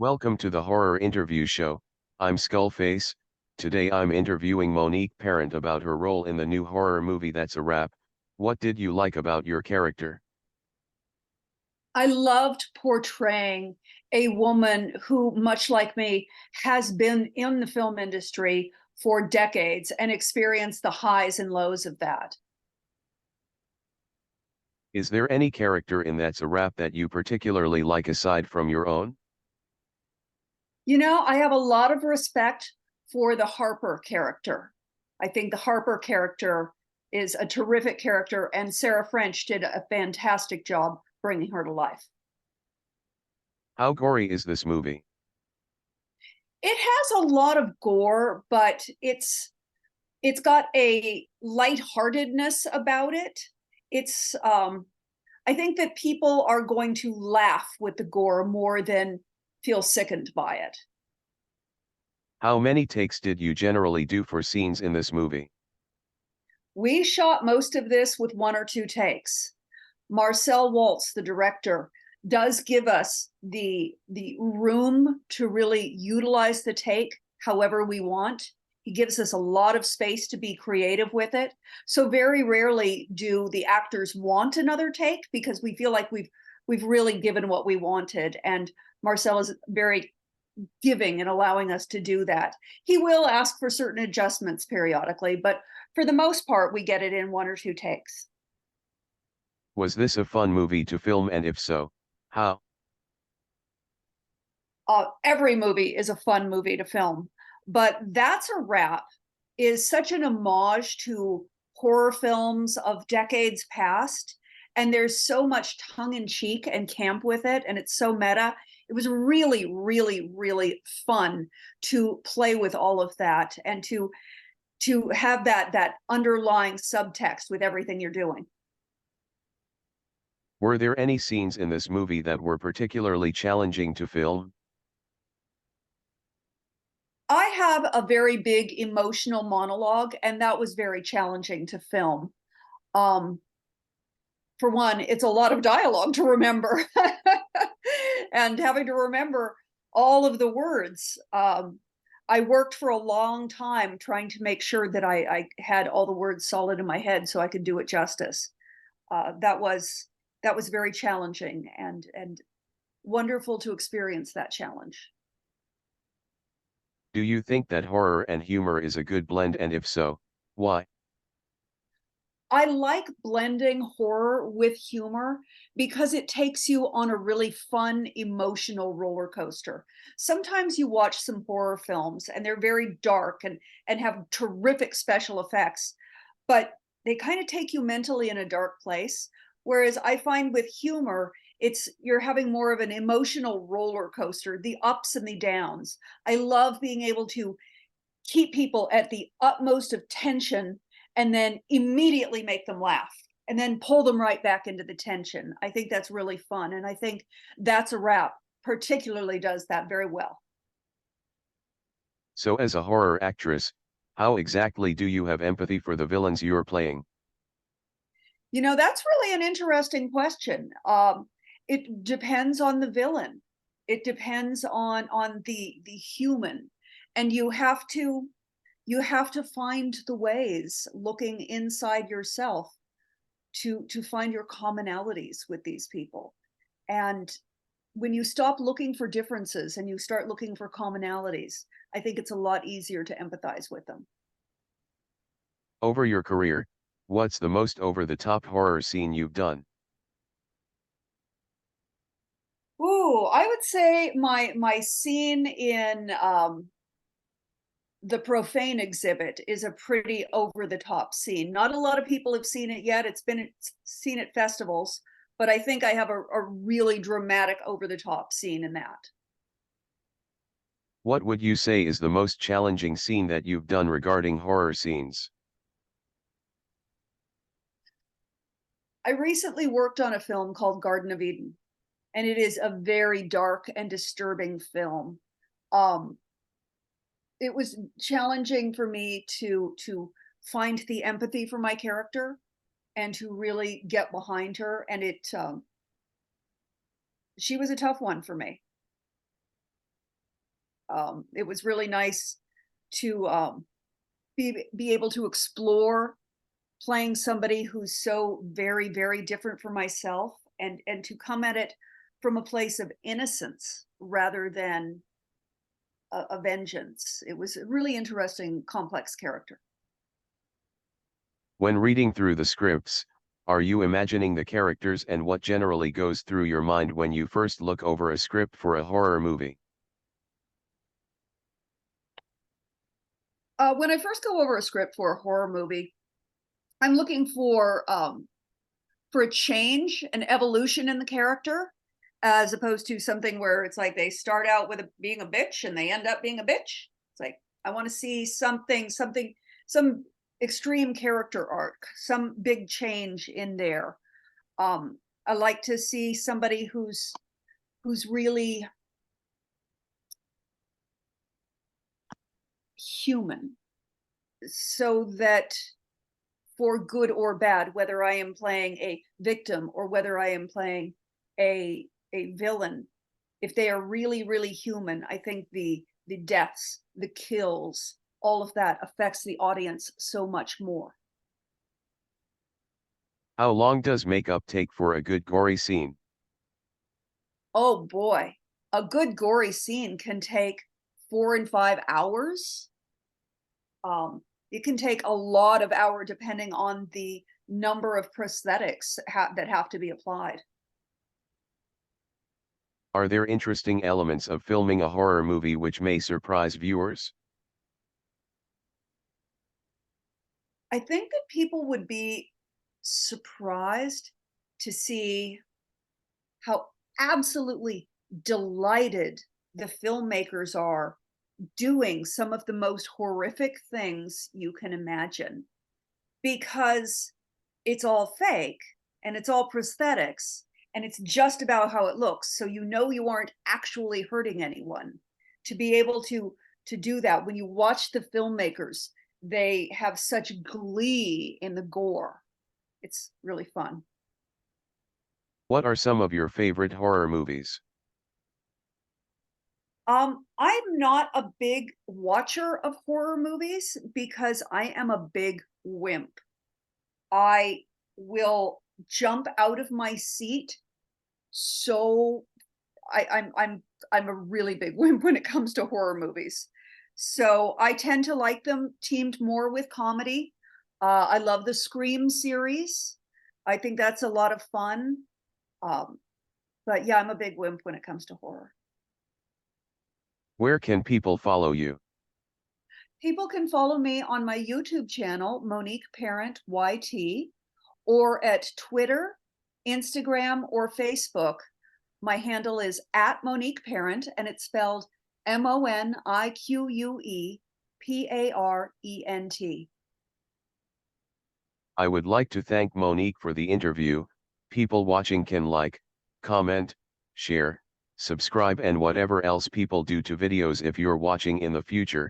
Welcome to the Horror Interview Show. I'm Skullface. Today I'm interviewing Monique Parent about her role in the new horror movie That's a Wrap. What did you like about your character? I loved portraying a woman who, much like me, has been in the film industry for decades and experienced the highs and lows of that. Is there any character in That's a Wrap that you particularly like aside from your own? I have a lot of respect for the Harper character. I think the Harper character is a terrific character, and Sarah French did a fantastic job bringing her to life. How gory is this movie? It has a lot of gore, but it's got a lightheartedness about it. It's I think that people are going to laugh with the gore more than feel sickened by it. How many takes did you generally do for scenes in this movie? We shot most of this with one or two takes. Marcel Waltz, the director, does give us the room to really utilize the take however we want. He gives us a lot of space to be creative with it. So very rarely do the actors want another take because we feel like we've really given what we wanted. And Marcel is very giving and allowing us to do that. He will ask for certain adjustments periodically, but for the most part, we get it in one or two takes. Was this a fun movie to film, and if so, how? Every movie is a fun movie to film, but That's a Wrap is such an homage to horror films of decades past. And there's so much tongue in cheek and camp with it, and it's so meta. It was really, really, really fun to play with all of that and to have that underlying subtext with everything you're doing. Were there any scenes in this movie that were particularly challenging to film? I have a very big emotional monologue, and that was very challenging to film. Um, for one, it's a lot of dialogue to remember, and having to remember all of the words. I worked for a long time trying to make sure that I had all the words solid in my head so I could do it justice. That was very challenging and wonderful to experience that challenge. Do you think that horror and humor is a good blend, and if so, why? I like blending horror with humor because it takes you on a really fun emotional roller coaster. Sometimes you watch some horror films and they're very dark and have terrific special effects, but they kind of take you mentally in a dark place. Whereas I find with humor, it's you're having more of an emotional roller coaster, the ups and the downs. I love being able to keep people at the utmost of tension and then immediately make them laugh and then pull them right back into the tension. I think that's really fun. And I think That's a Wrap particularly does that very well. So as a horror actress, how exactly do you have empathy for the villains you're playing? That's really an interesting question. It depends on the villain. It depends on the human, and you have to find the ways looking inside yourself to find your commonalities with these people. And when you stop looking for differences and you start looking for commonalities, I think it's a lot easier to empathize with them. Over your career, what's the most over-the-top horror scene you've done? Ooh, I would say my scene in the profane exhibit is a pretty over the top scene. Not a lot of people have seen it yet. It's seen at festivals, but I think I have a really dramatic over the top scene in that. What would you say is the most challenging scene that you've done regarding horror scenes? I recently worked on a film called Garden of Eden, and it is a very dark and disturbing film. Um, it was challenging for me to find the empathy for my character and to really get behind her, and it she was a tough one for me. It was really nice to be able to explore playing somebody who's so very, very different from myself, and to come at it from a place of innocence rather than a vengeance. It was a really interesting, complex character. When reading through the scripts, are you imagining the characters, and what generally goes through your mind when you first look over a script for a horror movie? When I first go over a script for a horror movie, I'm looking for a change, an evolution in the character, as opposed to something where it's like they start out with being a bitch and they end up being a bitch. It's like I want to see some extreme character arc, some big change in there. I like to see somebody who's really human, so that for good or bad, whether I am playing a victim or whether I am playing a villain, if they are really, really human, I think the deaths, the kills, all of that affects the audience so much more. How long does makeup take for a good gory scene? Oh boy, a good gory scene can take 4 and 5 hours. It can take a lot of hour depending on the number of prosthetics that have to be applied. Are there interesting elements of filming a horror movie which may surprise viewers? I think that people would be surprised to see how absolutely delighted the filmmakers are doing some of the most horrific things you can imagine, because it's all fake and it's all prosthetics and it's just about how it looks. So you know you aren't actually hurting anyone. To be able to do that, when you watch the filmmakers, they have such glee in the gore. It's really fun. What are some of your favorite horror movies? I'm not a big watcher of horror movies because I am a big wimp. I will jump out of my seat. So I'm a really big wimp when it comes to horror movies. So I tend to like them teamed more with comedy. I love the Scream series. I think that's a lot of fun. Um, but yeah, I'm a big wimp when it comes to horror. Where can people follow you? People can follow me on my YouTube channel, Monique Parent YT, or at Twitter, Instagram, or Facebook. My handle is at Monique Parent, and it's spelled MoniqueParent. I would like to thank Monique for the interview. People watching can like, comment, share, subscribe, and whatever else people do to videos if you're watching in the future.